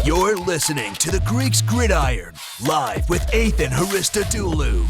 You're listening to the Greeks Gridiron, live with Ethan Haristodoulou.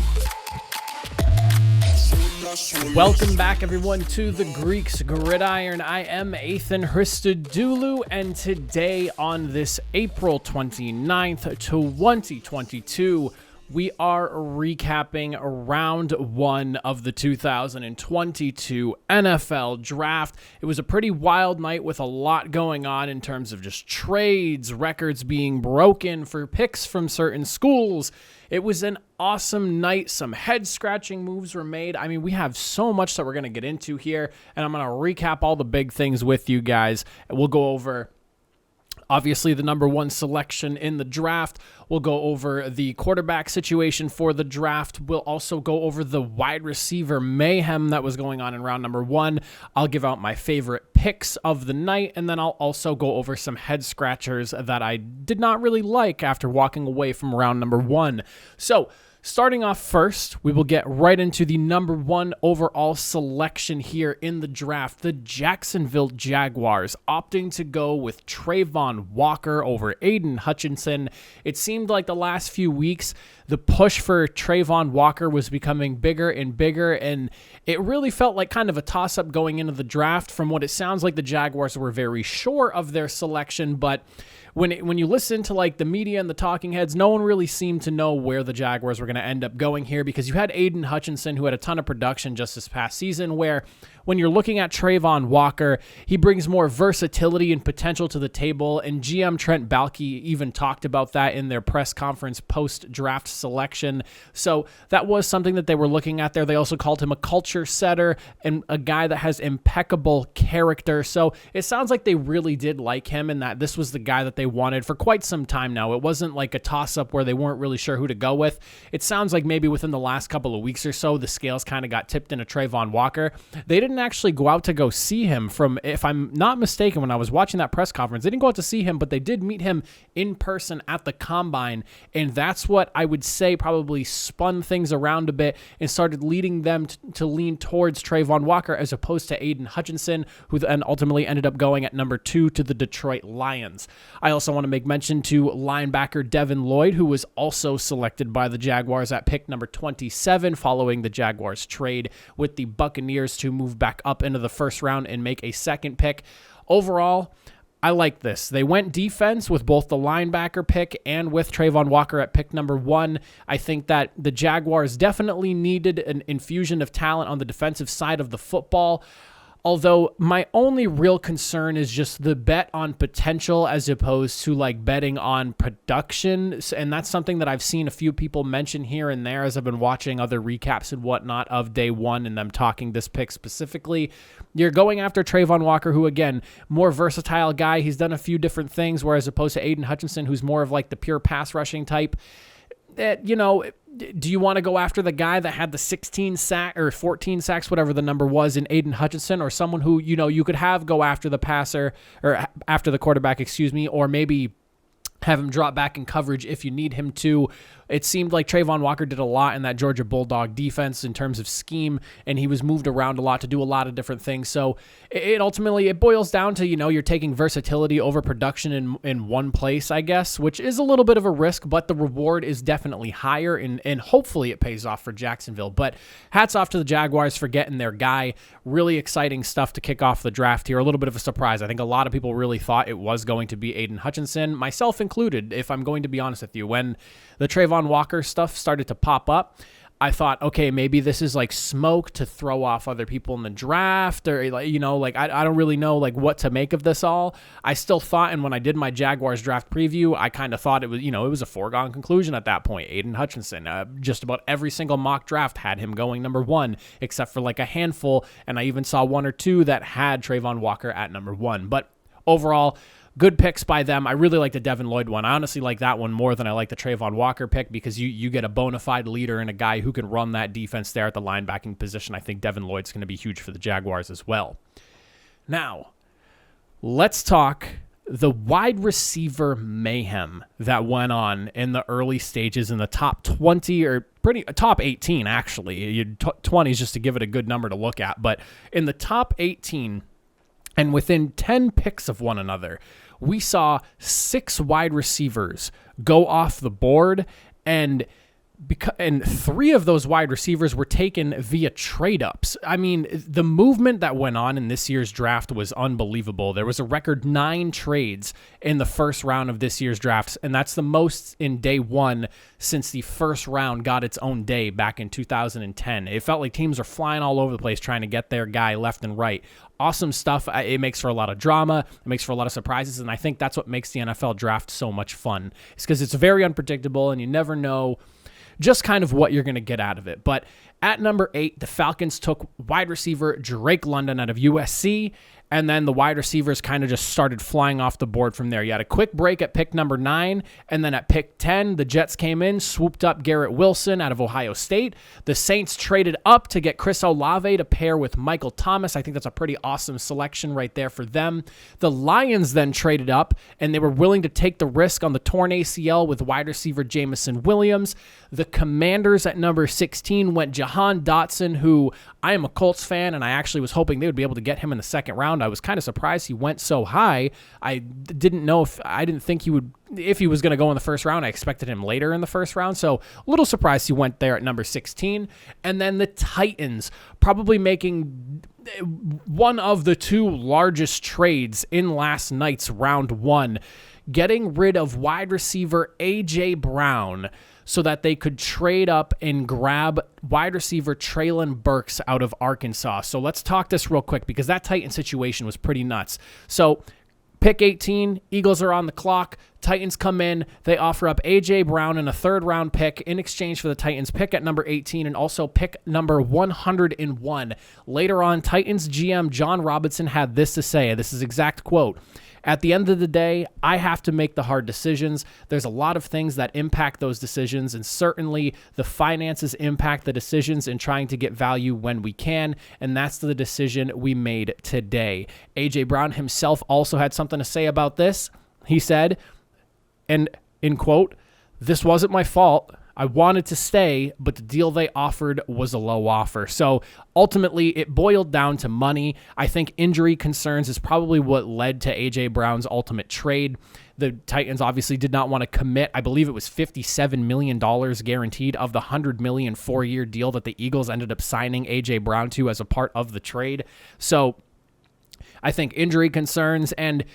Welcome back, everyone, to the Greeks Gridiron. I am Ethan Haristodoulou, and today on this April 29th, 2022, we are recapping round one of the 2022 NFL Draft. It was a pretty wild night with a lot going on in terms of just trades, records being broken for picks from certain schools. It was an awesome night. Some head-scratching moves were made. I mean, we have so much that we're going to get into here, and I'm going to recap all the big things with you guys. We'll go over obviously the number one selection in the draft. We'll go over the quarterback situation for the draft. We'll also go over the wide receiver mayhem that was going on in round number one. I'll give out my favorite picks of the night, and then I'll also go over some head scratchers that I did not really like after walking away from round number one. So, starting off first, we will get right into the number one overall selection here in the draft. The Jacksonville Jaguars opting to go with Travon Walker over Aiden Hutchinson. It seemed like the last few weeks, the push for Travon Walker was becoming bigger and bigger, and it really felt like kind of a toss-up going into the draft. From what it sounds like, the Jaguars were very sure of their selection, but when you listen to like the media and the talking heads, no one really seemed to know where the Jaguars were going to end up going here, because you had Aiden Hutchinson, who had a ton of production just this past season, where when you're looking at Travon Walker, he brings more versatility and potential to the table, and GM Trent Baalke even talked about that in their press conference post-draft selection. So that was something that they were looking at there. They also called him a culture setter and a guy that has impeccable character. So it sounds like they really did like him, and that this was the guy that they wanted for quite some time now. It wasn't like a toss-up where they weren't really sure who to go with. It sounds like maybe within the last couple of weeks or so, the scales kind of got tipped into Travon Walker. They didn't actually go out to go see him if I'm not mistaken, when I was watching that press conference, they didn't go out to see him, but they did meet him in person at the combine, and that's what I would say probably spun things around a bit and started leading them to lean towards Travon Walker as opposed to Aiden Hutchinson, who then ultimately ended up going at number 2 to the Detroit Lions. I also want to make mention to linebacker Devin Lloyd, who was also selected by the Jaguars at pick number 27 following the Jaguars trade with the Buccaneers to move back up into the first round and make a second pick. Overall, I like this. They went defense with both the linebacker pick and with Travon Walker at pick number 1. I think that the Jaguars definitely needed an infusion of talent on the defensive side of the football. Although my only real concern is just the bet on potential as opposed to like betting on production. And that's something that I've seen a few people mention here and there as I've been watching other recaps and whatnot of day one and them talking this pick specifically. You're going after Travon Walker, who, again, more versatile guy. He's done a few different things, whereas opposed to Aiden Hutchinson, who's more of like the pure pass rushing type. Do you want to go after the guy that had the 16 sack or 14 sacks, whatever the number was, in Aiden Hutchinson, or someone who, you could have go after the passer or after the quarterback, or maybe have him drop back in coverage if you need him to? It seemed like Travon Walker did a lot in that Georgia Bulldog defense in terms of scheme, and he was moved around a lot to do a lot of different things. So it ultimately boils down to, you're taking versatility over production in one place, I guess, which is a little bit of a risk, but the reward is definitely higher, and hopefully it pays off for Jacksonville. But hats off to the Jaguars for getting their guy. Really exciting stuff to kick off the draft here. A little bit of a surprise. I think a lot of people really thought it was going to be Aiden Hutchinson, myself included, if I'm going to be honest with you. When the Travon Walker stuff started to pop up, I thought, okay, maybe this is like smoke to throw off other people in the draft, or I don't really know like what to make of this all. I still thought, and when I did my Jaguars draft preview, I kind of thought it was a foregone conclusion at that point. Aiden Hutchinson, just about every single mock draft had him going number 1, except for like a handful, and I even saw 1 or 2 that had Travon Walker at number 1. But overall, good picks by them. I really like the Devin Lloyd one. I honestly like that one more than I like the Travon Walker pick, because you get a bona fide leader and a guy who can run that defense there at the linebacking position. I think Devin Lloyd's going to be huge for the Jaguars as well. Now, let's talk the wide receiver mayhem that went on in the early stages in the top 20, or top 18, actually. 20 is just to give it a good number to look at. But in the top 18, and within 10 picks of one another, we saw 6 wide receivers go off the board, and 3 of those wide receivers were taken via trade-ups. I mean, the movement that went on in this year's draft was unbelievable. There was a record 9 trades in the first round of this year's drafts, and that's the most in day one since the first round got its own day back in 2010. It felt like teams are flying all over the place trying to get their guy left and right. Awesome stuff. It makes for a lot of drama. It makes for a lot of surprises, and I think that's what makes the NFL draft so much fun. It's because it's very unpredictable, and you never know just kind of what you're going to get out of it. But at number 8, the Falcons took wide receiver Drake London out of USC, and then the wide receivers kind of just started flying off the board from there. You had a quick break at pick number 9, and then at pick 10, the Jets came in, swooped up Garrett Wilson out of Ohio State. The Saints traded up to get Chris Olave to pair with Michael Thomas. I think that's a pretty awesome selection right there for them. The Lions then traded up, and they were willing to take the risk on the torn ACL with wide receiver Jamison Williams. The Commanders at number 16 went Jahan Dotson, who I am a Colts fan, and I actually was hoping they would be able to get him in the second round. I was kind of surprised he went so high. I didn't think he would, if he was going to go in the first round. I expected him later in the first round, so a little surprised he went there at number 16. And then the Titans, probably making one of the 2 largest trades in last night's round 1, getting rid of wide receiver A.J. Brown so that they could trade up and grab wide receiver Treylon Burks out of Arkansas. So let's talk this real quick because that Titan situation was pretty nuts. So pick 18, Eagles are on the clock. Titans come in. They offer up A.J. Brown and a 3rd-round pick in exchange for the Titans pick at number 18 and also pick number 101. Later on, Titans GM John Robinson had this to say. This is exact quote. At the end of the day, I have to make the hard decisions. There's a lot of things that impact those decisions, and certainly the finances impact the decisions in trying to get value when we can, and that's the decision we made today. A.J. Brown himself also had something to say about this. He said, and in quote, "This wasn't my fault. I wanted to stay, but the deal they offered was a low offer." So ultimately, it boiled down to money. I think injury concerns is probably what led to A.J. Brown's ultimate trade. The Titans obviously did not want to commit. I believe it was $57 million guaranteed of the $100 million 4-year deal that the Eagles ended up signing A.J. Brown to as a part of the trade. So I think injury concerns, and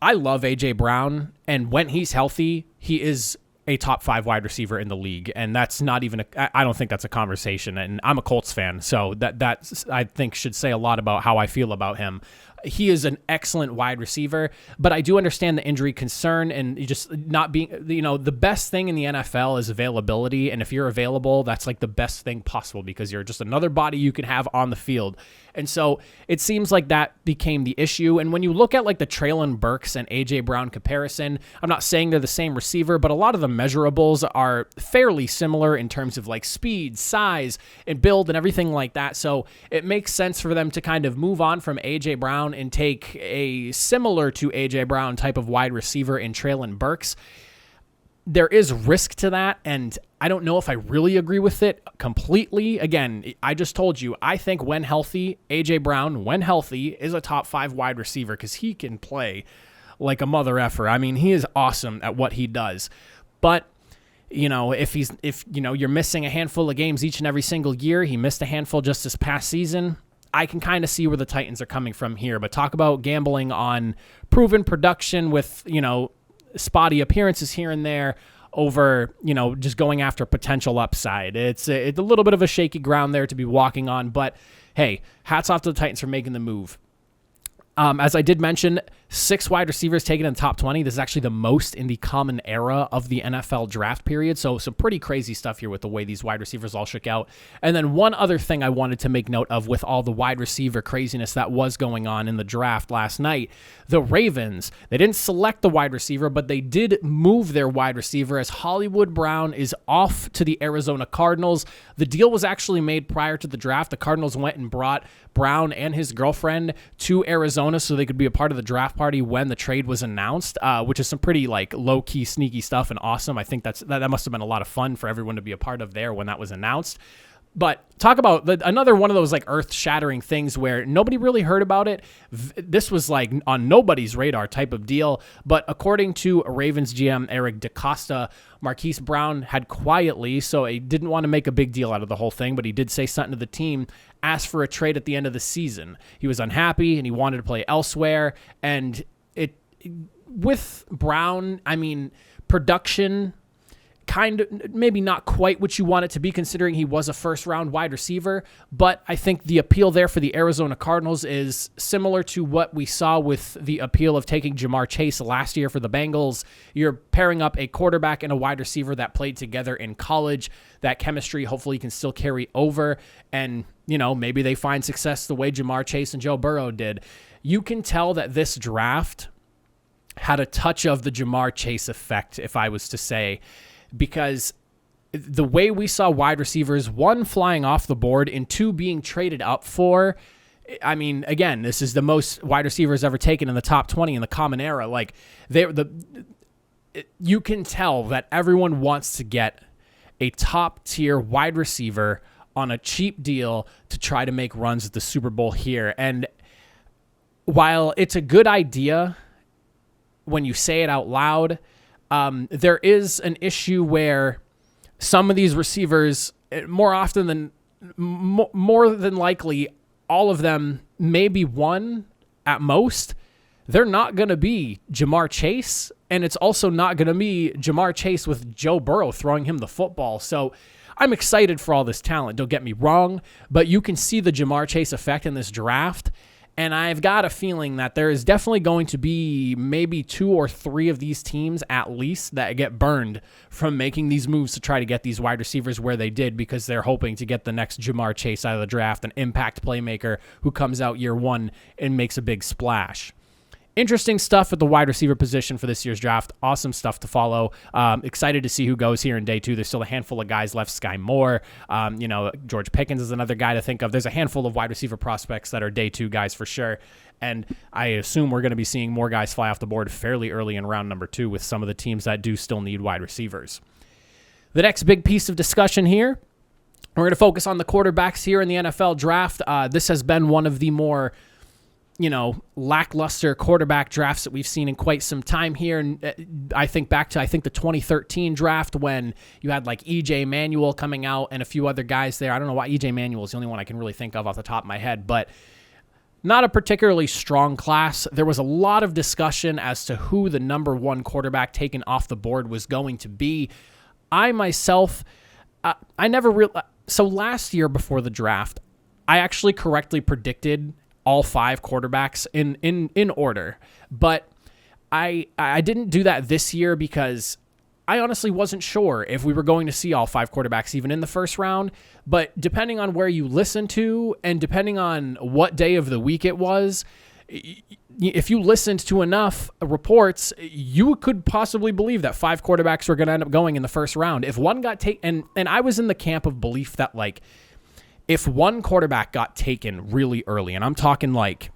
I love A.J. Brown, and when he's healthy, he is a top 5 wide receiver in the league, and that's not even I don't think that's a conversation, and I'm a Colts fan, so that I think should say a lot about how I feel about him. He is an excellent wide receiver, but I do understand the injury concern and just not being, the best thing in the NFL is availability, and if you're available, that's like the best thing possible because you're just another body you can have on the field. And so it seems like that became the issue. And when you look at like the Treylon Burks and A.J. Brown comparison, I'm not saying they're the same receiver, but a lot of the measurables are fairly similar in terms of like speed, size, and build and everything like that. So it makes sense for them to kind of move on from A.J. Brown and take a similar to A.J. Brown type of wide receiver in Treylon Burks. There is risk to that, and I don't know if I really agree with it completely. Again, I just told you, I think when healthy, A.J. Brown, when healthy, is a top 5 wide receiver because he can play like a mother effer. I mean, he is awesome at what he does. But, if you're missing a handful of games each and every single year, he missed a handful just this past season, I can kind of see where the Titans are coming from here. But talk about gambling on proven production with, spotty appearances here and there over, just going after potential upside. It's a little bit of a shaky ground there to be walking on, but hey, hats off to the Titans for making the move. As I did mention, 6 wide receivers taken in the top 20. This is actually the most in the common era of the NFL draft period. So some pretty crazy stuff here with the way these wide receivers all shook out. And then one other thing I wanted to make note of with all the wide receiver craziness that was going on in the draft last night, the Ravens, they didn't select the wide receiver, but they did move their wide receiver as Hollywood Brown is off to the Arizona Cardinals. The deal was actually made prior to the draft. The Cardinals went and brought Brown and his girlfriend to Arizona so they could be a part of the draft party when the trade was announced, which is some pretty like low-key, sneaky stuff and awesome. I think that must have been a lot of fun for everyone to be a part of there when that was announced. But talk about another one of those like earth-shattering things where nobody really heard about it. This was like on nobody's radar type of deal. But according to Ravens GM Eric DeCosta, Marquise Brown had quietly, so he didn't want to make a big deal out of the whole thing, but he did say something to the team, asked for a trade at the end of the season. He was unhappy and he wanted to play elsewhere. And with Brown, I mean, production kind of maybe not quite what you want it to be considering he was a first-round wide receiver, but I think the appeal there for the Arizona Cardinals is similar to what we saw with the appeal of taking Jamar Chase last year for the Bengals. You're pairing up a quarterback and a wide receiver that played together in college. That chemistry hopefully can still carry over, and maybe they find success the way Jamar Chase and Joe Burrow did. You can tell that this draft had a touch of the Jamar Chase effect, if I was to say, because the way we saw wide receivers, one, flying off the board, and two, being traded up for, I mean, again, this is the most wide receivers ever taken in the top 20 in the common era. Like, you can tell that everyone wants to get a top-tier wide receiver on a cheap deal to try to make runs at the Super Bowl here. And while it's a good idea when you say it out loud, there is an issue where some of these receivers, more than likely, all of them, maybe one at most, they're not going to be Jamar Chase, and it's also not going to be Jamar Chase with Joe Burrow throwing him the football. So I'm excited for all this talent, don't get me wrong, but you can see the Jamar Chase effect in this draft. And I've got a feeling that there is definitely going to be maybe 2 or 3 of these teams at least that get burned from making these moves to try to get these wide receivers where they did, because they're hoping to get the next Jamar Chase out of the draft, an impact playmaker who comes out year one and makes a big splash. Interesting stuff at the wide receiver position for this year's draft. Awesome stuff to follow. Excited to see who goes here in day 2. There's still a handful of guys left. Sky Moore, George Pickens is another guy to think of. There's a handful of wide receiver prospects that are day 2 guys for sure. And I assume we're going to be seeing more guys fly off the board fairly early in round number 2 with some of the teams that do still need wide receivers. The next big piece of discussion here, we're going to focus on the quarterbacks here in the NFL draft. This has been one of the more lackluster quarterback drafts that we've seen in quite some time here. And I think back to, the 2013 draft when you had like EJ Manuel coming out and a few other guys there. I don't know why EJ Manuel is the only one I can really think of off the top of my head, but not a particularly strong class. There was a lot of discussion as to who the number 1 quarterback taken off the board was going to be. I myself, so last year before the draft, I actually correctly predicted all 5 quarterbacks in order. But I didn't do that this year because I honestly wasn't sure if we were going to see all 5 quarterbacks even in the first round. But depending on where you listen to and depending on what day of the week it was, if you listened to enough reports, you could possibly believe that 5 quarterbacks were going to end up going in the first round. If one got taken, and I was in the camp of belief that like, if one quarterback got taken really early, and I'm talking like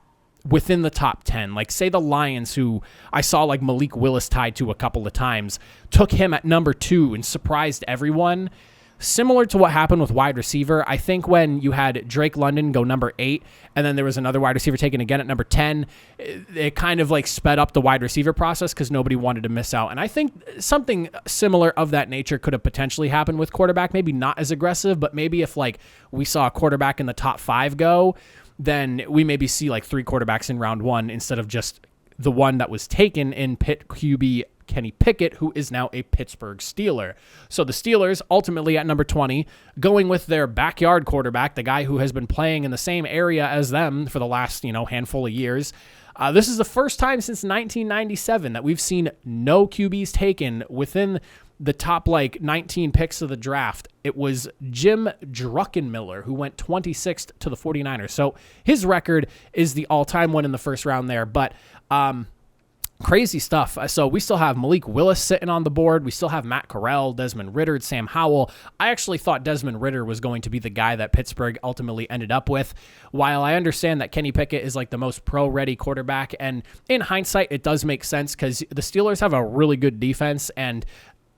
within the top 10, like say the Lions, who I saw like Malik Willis tied to a couple of times, took him at number 2 and surprised everyone. Similar to what happened with wide receiver, I think when you had Drake London go number 8, and then there was another wide receiver taken again at number 10, it kind of like sped up the wide receiver process because nobody wanted to miss out. And I think something similar of that nature could have potentially happened with quarterback, maybe not as aggressive, but maybe if like we saw a quarterback in the top 5 go, then we maybe see like 3 quarterbacks in round 1 instead of just the one that was taken in Pitt QB Kenny Pickett, who is now a Pittsburgh Steeler. So the Steelers ultimately at number 20, going with their backyard quarterback, the guy who has been playing in the same area as them for the last, handful of years. This is the first time since 1997 that we've seen no QBs taken within the top 19 picks of the draft. It was Jim Druckenmiller who went 26th to the 49ers. So his record is the all-time one in the first round there. But crazy stuff. So we still have Malik Willis sitting on the board. We still have Matt Corral, Desmond Ridder, Sam Howell. I actually thought Desmond Ridder was going to be the guy that Pittsburgh ultimately ended up with. While I understand that Kenny Pickett is like the most pro-ready quarterback, and in hindsight, it does make sense because the Steelers have a really good defense, and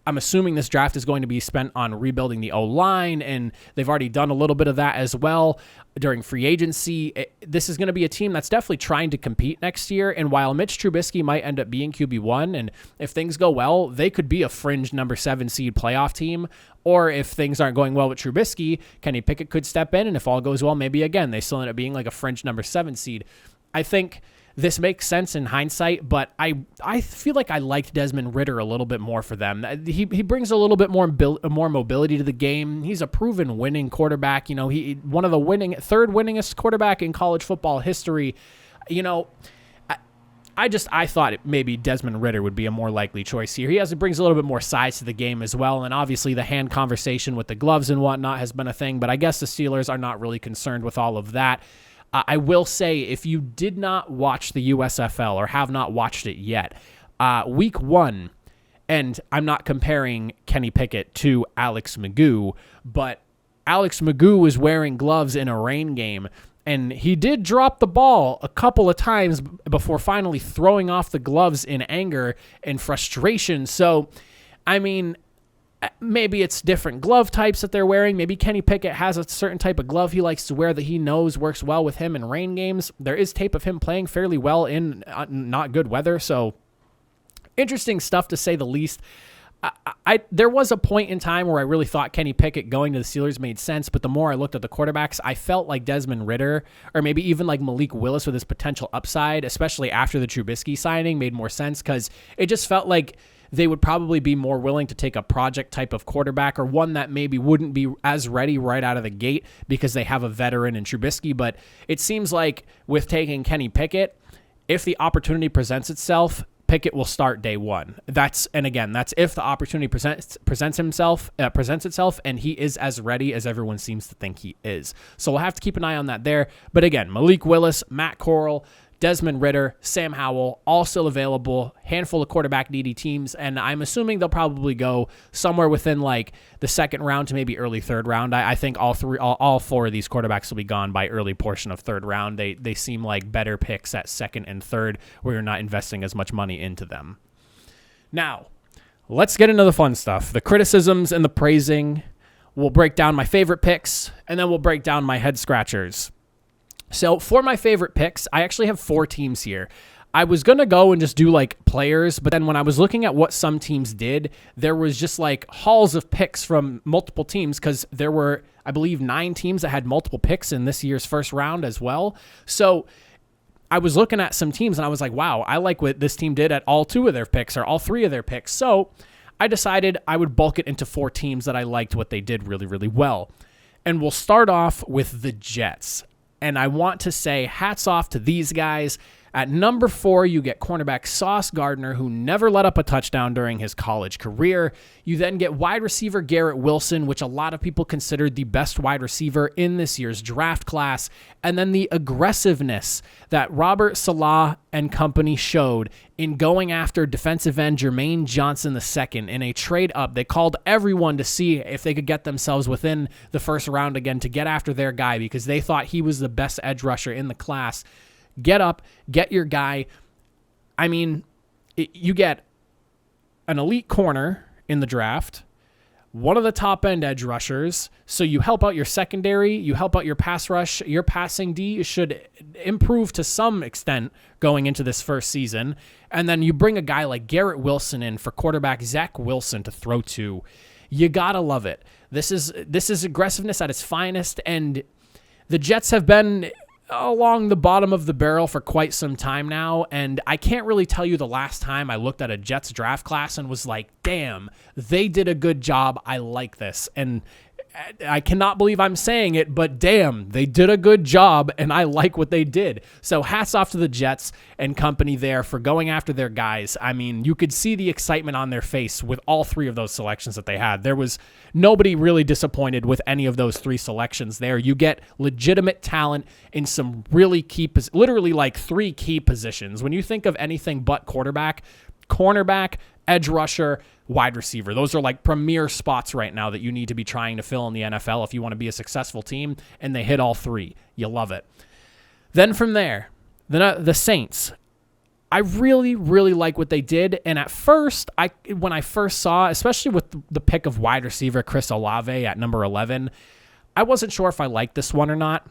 I'm assuming this draft is going to be spent on rebuilding the O-line, and they've already done a little bit of that as well during free agency. This is going to be a team that's definitely trying to compete next year, and while Mitch Trubisky might end up being QB1, and if things go well, they could be a fringe number 7 seed playoff team, or if things aren't going well with Trubisky, Kenny Pickett could step in, and if all goes well, maybe again, they still end up being like a fringe number 7 seed. I think this makes sense in hindsight, but I feel like I liked Desmond Ridder a little bit more for them. He brings a little bit more mobility to the game. He's a proven winning quarterback. He one of the third winningest quarterback in college football history. I thought maybe Desmond Ridder would be a more likely choice here. He brings a little bit more size to the game as well, and obviously the hand conversation with the gloves and whatnot has been a thing, but I guess the Steelers are not really concerned with all of that. I will say, if you did not watch the USFL or have not watched it yet, week 1, and I'm not comparing Kenny Pickett to Alex Magoo, but Alex Magoo was wearing gloves in a rain game, and he did drop the ball a couple of times before finally throwing off the gloves in anger and frustration. So, I mean, maybe it's different glove types that they're wearing. Maybe Kenny Pickett has a certain type of glove he likes to wear that he knows works well with him in rain games. There is tape of him playing fairly well in not good weather. So interesting stuff to say the least. There was a point in time where I really thought Kenny Pickett going to the Steelers made sense, but the more I looked at the quarterbacks, I felt like Desmond Ridder or maybe even like Malik Willis with his potential upside, especially after the Trubisky signing, made more sense because it just felt like they would probably be more willing to take a project type of quarterback or one that maybe wouldn't be as ready right out of the gate because they have a veteran in Trubisky. But it seems like with taking Kenny Pickett, if the opportunity presents itself, Pickett will start day one. That's if the opportunity presents itself and he is as ready as everyone seems to think he is. So we'll have to keep an eye on that there. But again, Malik Willis, Matt Corral, Desmond Ridder, Sam Howell, all still available, handful of quarterback needy teams, and I'm assuming they'll probably go somewhere within like the second round to maybe early third round. I think all four of these quarterbacks will be gone by early portion of third round. They seem like better picks at second and third where you're not investing as much money into them. Now, let's get into the fun stuff, the criticisms and the praising. We'll break down my favorite picks, and then we'll break down my head scratchers. So for my favorite picks, I actually have 4 teams here. I was going to go and just do like players, but then when I was looking at what some teams did, there was just like hauls of picks from multiple teams because there were, I believe, 9 teams that had multiple picks in this year's first round as well. So I was looking at some teams and I was like, wow, I like what this team did at all 2 of their picks or all 3 of their picks. So I decided I would bulk it into 4 teams that I liked what they did really, really well. And we'll start off with the Jets. And I want to say hats off to these guys. At number 4, you get cornerback Sauce Gardner, who never let up a touchdown during his college career. You then get wide receiver Garrett Wilson, which a lot of people considered the best wide receiver in this year's draft class. And then the aggressiveness that Robert Salah and company showed in going after defensive end Jermaine Johnson II in a trade up. They called everyone to see if they could get themselves within the first round again to get after their guy because they thought he was the best edge rusher in the class. Get up, get your guy. I mean, you get an elite corner in the draft, one of the top-end edge rushers, so you help out your secondary, you help out your pass rush, your passing D should improve to some extent going into this first season, and then you bring a guy like Garrett Wilson in for quarterback Zach Wilson to throw to. You gotta love it. This is aggressiveness at its finest, and the Jets have been along the bottom of the barrel for quite some time now, and I can't really tell you the last time I looked at a Jets draft class and was like, damn, they did a good job. I like this. And I cannot believe I'm saying it, but damn, they did a good job, and I like what they did. So hats off to the Jets and company there for going after their guys. I mean, you could see the excitement on their face with all 3 of those selections that they had. There was nobody really disappointed with any of those 3 selections there. You get legitimate talent in some really key, literally like 3 key positions. When you think of anything but quarterback, cornerback, edge rusher, wide receiver. Those are like premier spots right now that you need to be trying to fill in the NFL if you want to be a successful team, and they hit all 3. You love it. Then from there, the Saints. I really, really like what they did. And at first, when I first saw, especially with the pick of wide receiver Chris Olave at number 11, I wasn't sure if I liked this one or not.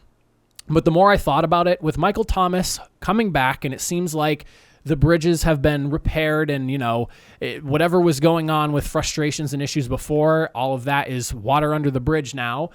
But the more I thought about it, with Michael Thomas coming back, and it seems like the bridges have been repaired and, whatever was going on with frustrations and issues before, all of that is water under the bridge now.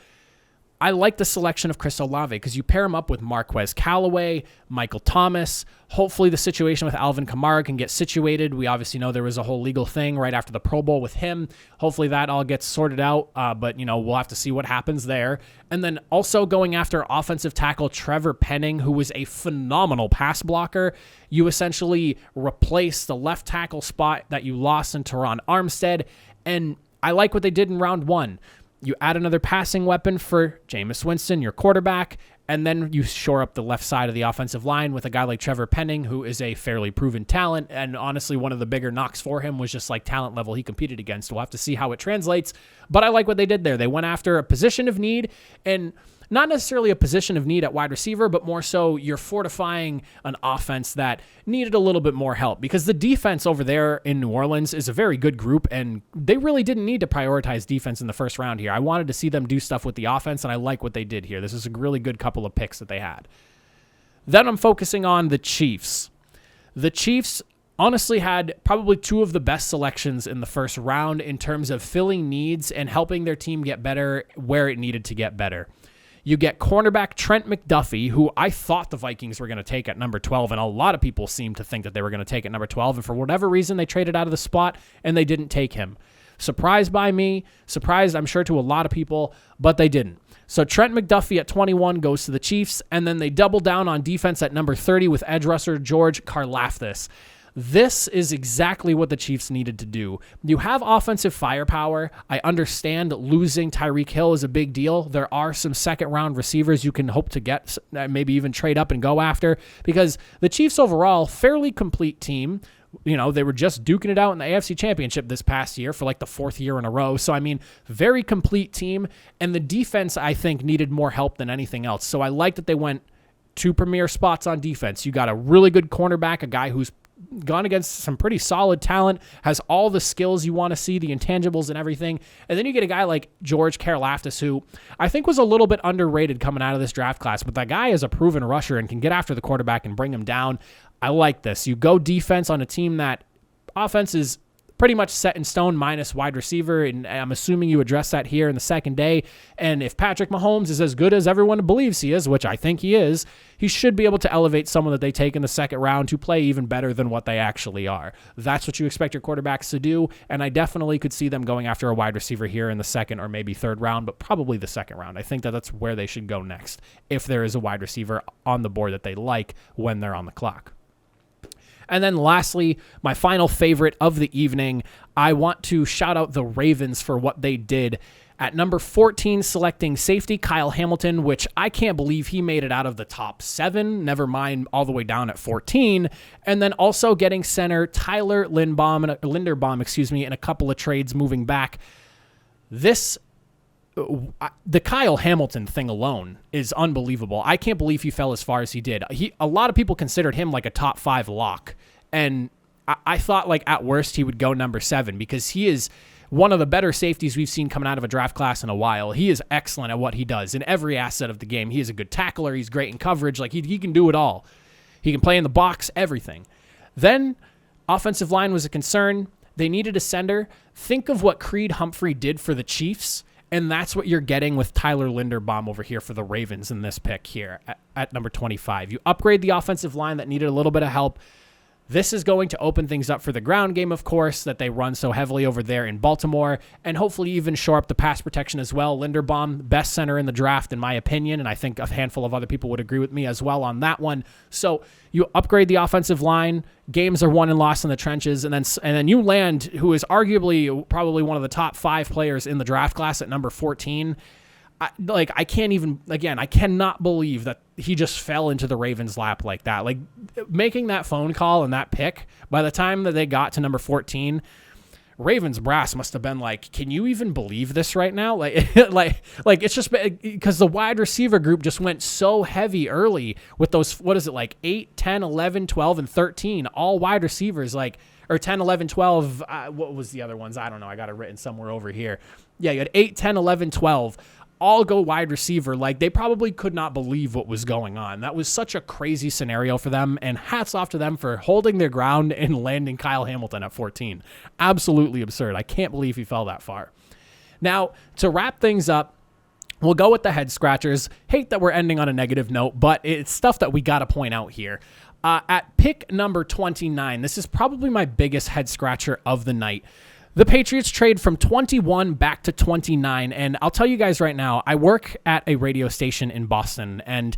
I like the selection of Chris Olave because you pair him up with Marquez Callaway, Michael Thomas. Hopefully the situation with Alvin Kamara can get situated. We obviously know there was a whole legal thing right after the Pro Bowl with him. Hopefully that all gets sorted out, but we'll have to see what happens there. And then also going after offensive tackle Trevor Penning, who was a phenomenal pass blocker. You essentially replace the left tackle spot that you lost in Teron Armstead, and I like what they did in round 1. You add another passing weapon for Jameis Winston, your quarterback, and then you shore up the left side of the offensive line with a guy like Trevor Penning, who is a fairly proven talent. And honestly, one of the bigger knocks for him was just like talent level he competed against. We'll have to see how it translates. But I like what they did there. They went after a position of need, and not necessarily a position of need at wide receiver, but more so you're fortifying an offense that needed a little bit more help, because the defense over there in New Orleans is a very good group, and they really didn't need to prioritize defense in the first round here. I wanted to see them do stuff with the offense, and I like what they did here. This is a really good couple of picks that they had. Then I'm focusing on the Chiefs. The Chiefs honestly had probably two of the best selections in the first round in terms of filling needs and helping their team get better where it needed to get better. You get cornerback Trent McDuffie, who I thought the Vikings were going to take at number 12, and a lot of people seem to think that they were going to take at number 12, and for whatever reason, they traded out of the spot, and they didn't take him. Surprised by me, surprised I'm sure to a lot of people, but they didn't. So Trent McDuffie at 21 goes to the Chiefs, and then they double down on defense at number 30 with edge rusher George Karlaftis. This is exactly what the Chiefs needed to do. You have offensive firepower. I understand losing Tyreek Hill is a big deal. There are some second-round receivers you can hope to get, maybe even trade up and go after, because the Chiefs overall, fairly complete team. They were just duking it out in the AFC Championship this past year for like the 4th year in a row. So, very complete team. And the defense, I think, needed more help than anything else. So I like that they went 2 premier spots on defense. You got a really good cornerback, a guy who's gone against some pretty solid talent, has all the skills you want to see, the intangibles and everything. And then you get a guy like George Karlaftis, who I think was a little bit underrated coming out of this draft class, but that guy is a proven rusher and can get after the quarterback and bring him down. I like this. You go defense on a team that offense is pretty much set in stone minus wide receiver, and I'm assuming you address that here in the second day. And if Patrick Mahomes is as good as everyone believes he is, which I think he is, he should be able to elevate someone that they take in the second round to play even better than what they actually are. That's what you expect your quarterbacks to do, and I definitely could see them going after a wide receiver here in the second or maybe third round, but probably the second round. I think that that's where they should go next if there is a wide receiver on the board that they like when they're on the clock. And then lastly, my final favorite of the evening, I want to shout out the Ravens for what they did. At number 14, selecting safety Kyle Hamilton, which I can't believe he made it out of the top 7, never mind all the way down at 14. And then also getting center Tyler Linderbaum, in a couple of trades moving back. The Kyle Hamilton thing alone is unbelievable. I can't believe he fell as far as he did. A lot of people considered him like a top 5 lock, and I thought like at worst he would go number 7 because he is one of the better safeties we've seen coming out of a draft class in a while. He is excellent at what he does in every asset of the game. He is a good tackler. He's great in coverage. Like he can do it all. He can play in the box, everything. Then offensive line was a concern. They needed a center. Think of what Creed Humphrey did for the Chiefs. And that's what you're getting with Tyler Linderbaum over here for the Ravens in this pick here at number 25. You upgrade the offensive line that needed a little bit of help. This is going to open things up for the ground game, of course, that they run so heavily over there in Baltimore, and hopefully even shore up the pass protection as well. Linderbaum, best center in the draft, in my opinion, and I think a handful of other people would agree with me as well on that one. So you upgrade the offensive line. Games are won and lost in the trenches, and then you land who is arguably probably one of the top 5 players in the draft class at number 14. I cannot believe that he just fell into the Ravens' lap like that. Like making that phone call and that pick, by the time that they got to number 14, Ravens brass must have been like, can you even believe this right now? Like, like it's just because the wide receiver group just went so heavy early with those, what is it, like 8, 10, 11, 12, and 13, all wide receivers, like, or 10, 11, 12, what was the other ones? I don't know. I got it written somewhere over here. Yeah, you had 8, 10, 11, 12, all go wide receiver. Like, they probably could not believe what was going on. That was such a crazy scenario for them, and hats off to them for holding their ground and landing Kyle Hamilton at 14. Absolutely absurd. I can't believe he fell that far. Now, to wrap things up, we'll go with the head scratchers. Hate that we're ending on a negative note, but it's stuff that we got to point out here. At pick number 29, this is probably my biggest head scratcher of the night. The Patriots trade from 21 back to 29, and I'll tell you guys right now, I work at a radio station in Boston, and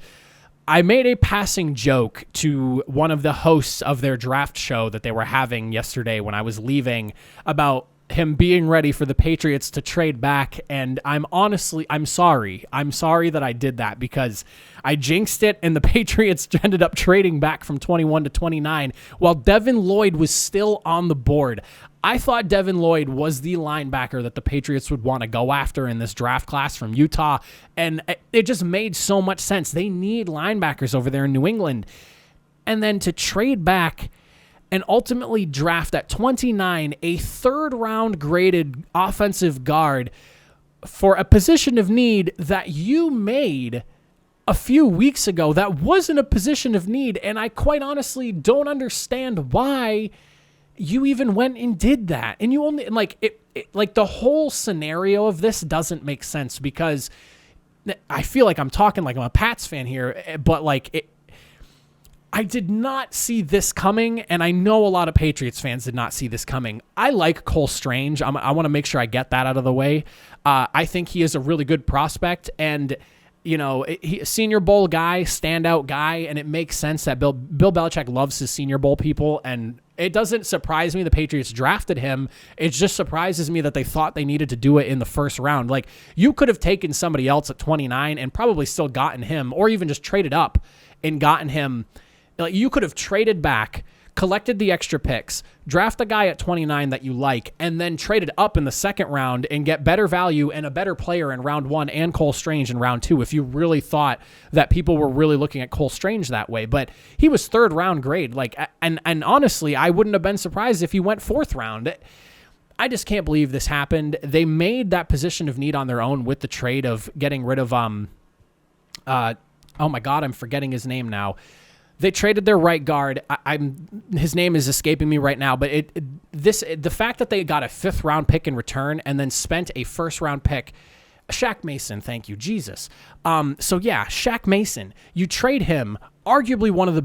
I made a passing joke to one of the hosts of their draft show that they were having yesterday when I was leaving about him being ready for the Patriots to trade back, and I'm sorry. I'm sorry that I did that because I jinxed it, and the Patriots ended up trading back from 21 to 29 while Devin Lloyd was still on the board. I thought Devin Lloyd was the linebacker that the Patriots would want to go after in this draft class from Utah, and it just made so much sense. They need linebackers over there in New England. And then to trade back and ultimately draft at 29 a third-round graded offensive guard for a position of need that you made a few weeks ago that wasn't a position of need, and I quite honestly don't understand why you even went and did that. And you only, like, like the whole scenario of this doesn't make sense because I feel like I'm talking like I'm a Pats fan here, but like I did not see this coming, and I know a lot of Patriots fans did not see this coming. I like Cole Strange. I want to make sure I get that out of the way. I think he is a really good prospect, and you know, he Senior Bowl guy, standout guy, and it makes sense that Bill Belichick loves his Senior Bowl people, and it doesn't surprise me the Patriots drafted him. It just surprises me that they thought they needed to do it in the first round. Like, you could have taken somebody else at 29 and probably still gotten him, or even just traded up and gotten him. Like, you could have traded back, collected the extra picks, draft a guy at 29 that you like, and then traded up in the second round and get better value and a better player in round 1 and Cole Strange in round 2 if you really thought that people were really looking at Cole Strange that way. But he was third round grade. Like, and honestly, I wouldn't have been surprised if he went fourth round. I just can't believe this happened. They made that position of need on their own with the trade of getting rid of, oh my God, I'm forgetting his name now. They traded their right guard. His name is escaping me right now, but the fact that they got a 5th round pick in return and then spent a 1st round pick, Shaq Mason, thank you, Jesus. So yeah, Shaq Mason, you trade him, arguably one of the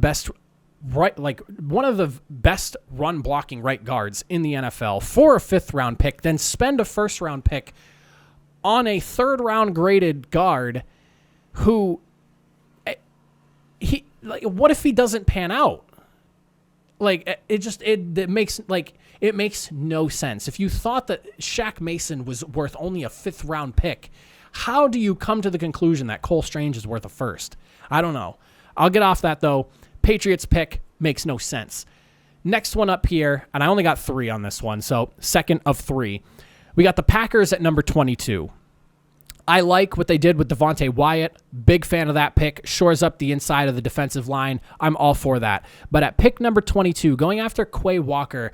best run blocking right guards in the NFL for a 5th round pick, then spend a 1st round pick on a 3rd round graded guard who like, what if he doesn't pan out? Like, it makes no sense. If you thought that Shaq Mason was worth only a 5th round pick, how do you come to the conclusion that Cole Strange is worth a 1st? I don't know. I'll get off that though. Patriots pick makes no sense. Next one up here, and I only got 3 on this one, so second of 3. We got the Packers at number 22. I like what they did with Devontae Wyatt. Big fan of that pick. Shores up the inside of the defensive line. I'm all for that. But at pick number 22, going after Quay Walker,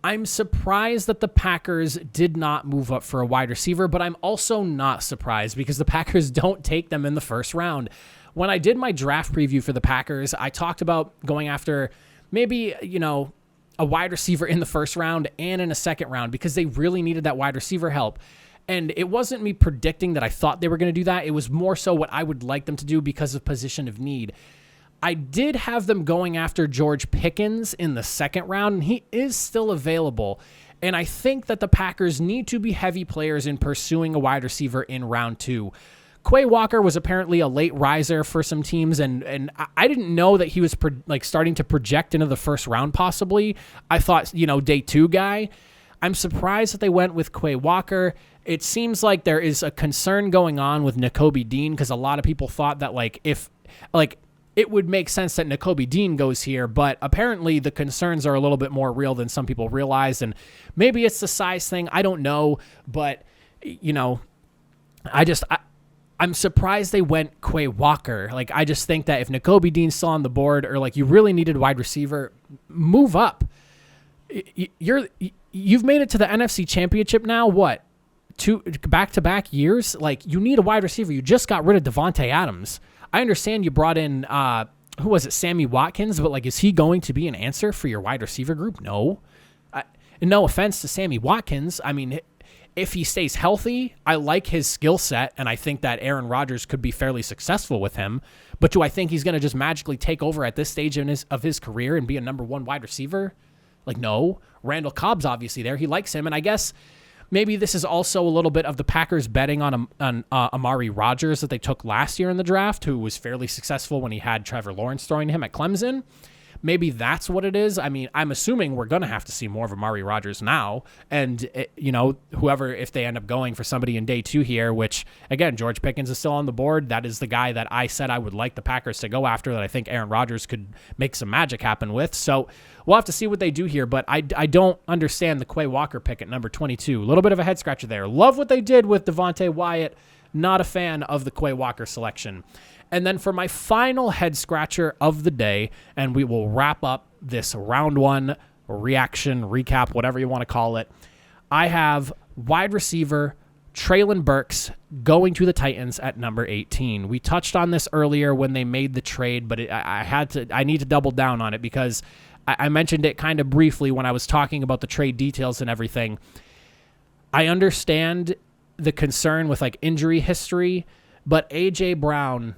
I'm surprised that the Packers did not move up for a wide receiver, but I'm also not surprised because the Packers don't take them in the 1st round. When I did my draft preview for the Packers, I talked about going after maybe, a wide receiver in the 1st round and in a 2nd round because they really needed that wide receiver help. And it wasn't me predicting that I thought they were going to do that. It was more so what I would like them to do because of position of need. I did have them going after George Pickens in the 2nd round, and he is still available. And I think that the Packers need to be heavy players in pursuing a wide receiver in round 2. Quay Walker was apparently a late riser for some teams, and I didn't know that he was starting to project into the 1st round possibly. I thought, day 2 guy. I'm surprised that they went with Quay Walker. It seems like there is a concern going on with Nakobe Dean because a lot of people thought that if it would make sense that Nakobe Dean goes here, but apparently the concerns are a little bit more real than some people realize, and maybe it's the size thing. I don't know, but, I'm surprised they went Quay Walker. Like, I just think that if Nakobe Dean's still on the board, or like you really needed wide receiver, move up. You've made it to the NFC Championship now. What, 2 back-to-back years? Like, you need a wide receiver. You just got rid of Devontae Adams. I understand you brought in who was it, Sammy Watkins, but like, is he going to be an answer for your wide receiver group? No. No offense to Sammy Watkins. I mean, if he stays healthy, I like his skill set, and I think that Aaron Rodgers could be fairly successful with him. But do I think he's going to just magically take over at this stage of his career and be a number 1 wide receiver? Like, no. Randall Cobb's obviously there. He likes him, and I guess maybe this is also a little bit of the Packers betting on Amari Rodgers that they took last year in the draft, who was fairly successful when he had Trevor Lawrence throwing to him at Clemson. Maybe that's what it is. I mean, I'm assuming we're going to have to see more of Amari Rodgers now. And, whoever, if they end up going for somebody in day 2 here, which, again, George Pickens is still on the board. That is the guy that I said I would like the Packers to go after, that I think Aaron Rodgers could make some magic happen with. So we'll have to see what they do here. But I don't understand the Quay Walker pick at number 22. A little bit of a head scratcher there. Love what they did with Devontae Wyatt. Not a fan of the Quay Walker selection. And then for my final head scratcher of the day, and we will wrap up this round 1 reaction, recap, whatever you want to call it, I have wide receiver Treylon Burks going to the Titans at number 18. We touched on this earlier when they made the trade, but I need to double down on it because I mentioned it kind of briefly when I was talking about the trade details and everything. I understand the concern with like injury history, but A.J. Brown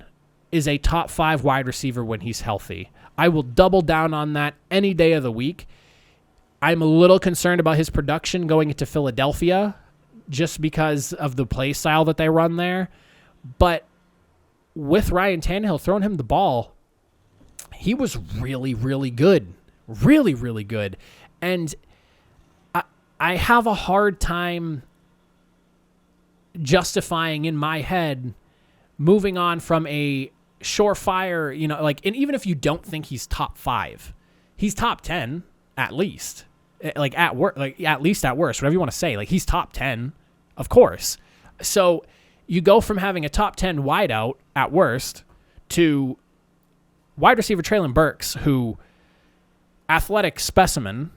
is a top 5 wide receiver when he's healthy. I will double down on that any day of the week. I'm a little concerned about his production going into Philadelphia just because of the play style that they run there. But with Ryan Tannehill throwing him the ball, he was really, really good. Really, really good. And I have a hard time justifying in my head moving on from a surefire, and even if you don't think he's top 5, he's top 10 at least. Like at least at worst, whatever you want to say. Like, he's top 10, of course. So you go from having a top 10 wideout at worst to wide receiver Treylon Burks, who athletic specimen.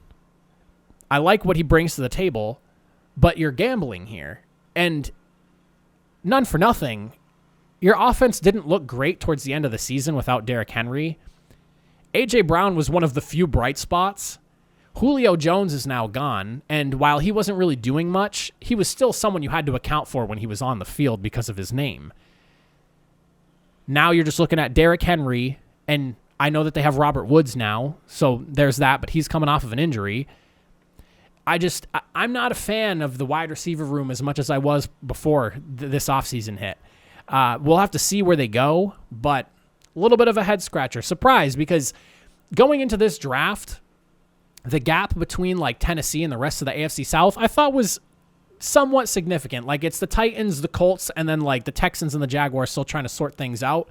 I like what he brings to the table, but you're gambling here. And none for nothing, your offense didn't look great towards the end of the season without Derrick Henry. A.J. Brown was one of the few bright spots. Julio Jones is now gone, and while he wasn't really doing much, he was still someone you had to account for when he was on the field because of his name. Now you're just looking at Derrick Henry, and I know that they have Robert Woods now, so there's that, but he's coming off of an injury. I'm not a fan of the wide receiver room as much as I was before this offseason hit. We'll have to see where they go, but a little bit of a head scratcher. Surprise, because going into this draft, the gap between like Tennessee and the rest of the AFC South, I thought was somewhat significant. Like, it's the Titans, the Colts, and then like the Texans and the Jaguars still trying to sort things out.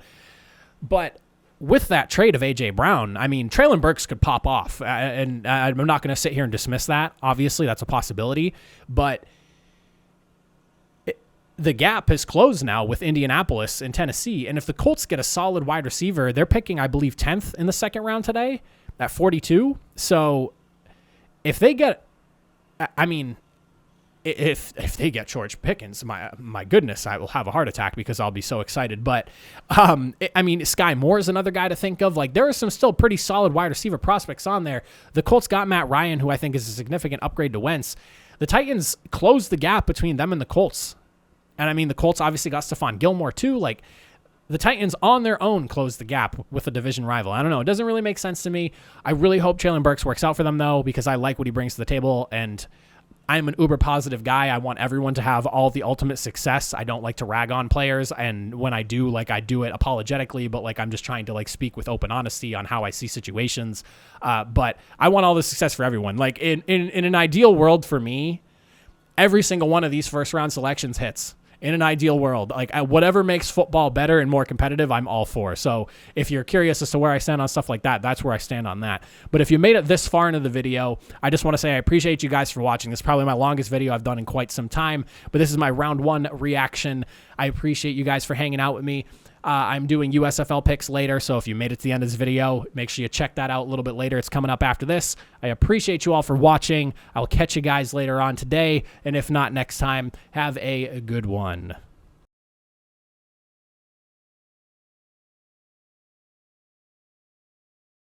But with that trade of A.J. Brown, I mean, Treylon Burks could pop off, and I'm not going to sit here and dismiss that. Obviously, that's a possibility, but the gap has closed now with Indianapolis and Tennessee, and if the Colts get a solid wide receiver, they're picking, I believe, 10th in the second round today at 42. So if they get, if they get George Pickens, my goodness, I will have a heart attack because I'll be so excited. But, Sky Moore is another guy to think of. Like, there are some still pretty solid wide receiver prospects on there. The Colts got Matt Ryan, who I think is a significant upgrade to Wentz. The Titans closed the gap between them and the Colts. And, the Colts obviously got Stephon Gilmore, too. Like, the Titans on their own closed the gap with a division rival. I don't know. It doesn't really make sense to me. I really hope Treylon Burks works out for them, though, because I like what he brings to the table, and I'm an uber positive guy. I want everyone to have all the ultimate success. I don't like to rag on players, and when I do, I do it apologetically, but I'm just trying to speak with open honesty on how I see situations. But I want all the success for everyone. Like, in an ideal world for me, every single one of these first round selections hits. in an ideal world, like whatever makes football better and more competitive, I'm all for. So if you're curious as to where I stand on stuff like that, that's where I stand on that. But if you made it this far into the video, I just want to say I appreciate you guys for watching. This is probably my longest video I've done in quite some time, but this is my round 1 reaction. I appreciate you guys for hanging out with me. I'm doing USFL picks later, so if you made it to the end of this video, make sure you check that out a little bit later. It's coming up after this. I appreciate you all for watching. I'll catch you guys later on today, and if not next time, have a good one.